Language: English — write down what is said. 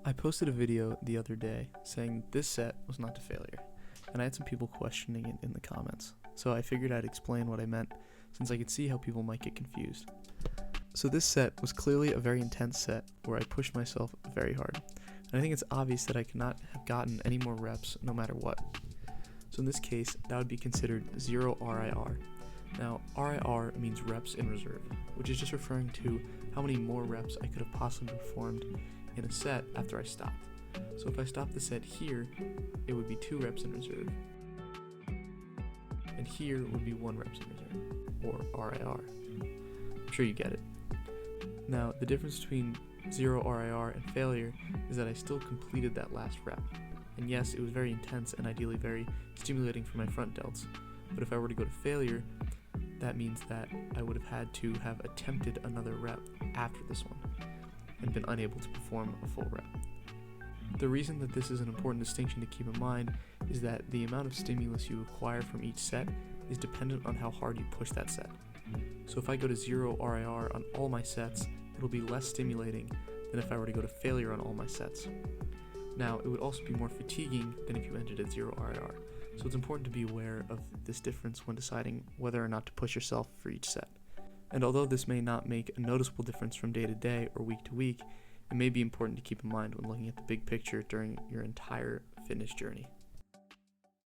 I posted a video the other day saying this set was not to failure, and I had some people questioning it in the comments, so I figured I'd explain what I meant since I could see how people might get confused. So this set was clearly a very intense set where I pushed myself very hard, and I think it's obvious that I could not have gotten any more reps no matter what. So in this case, that would be considered 0 RIR. Now, RIR means reps in reserve, which is just referring to how many more reps I could have possibly performed in a set after I stopped. So if I stopped the set here, it would be 2 reps in reserve, and here would be 1 reps in reserve, or RIR. I'm sure you get it. Now, the difference between 0 RIR and failure is that I still completed that last rep. And yes, it was very intense and ideally very stimulating for my front delts, but if I were to go to failure, that means that I would have had to have attempted another rep after this one and been unable to perform a full rep. The reason that this is an important distinction to keep in mind is that the amount of stimulus you acquire from each set is dependent on how hard you push that set. So if I go to 0 RIR on all my sets, it'll be less stimulating than if I were to go to failure on all my sets. Now, it would also be more fatiguing than if you ended at 0 RIR, so it's important to be aware of this difference when deciding whether or not to push yourself for each set. And although this may not make a noticeable difference from day to day or week to week, it may be important to keep in mind when looking at the big picture during your entire fitness journey.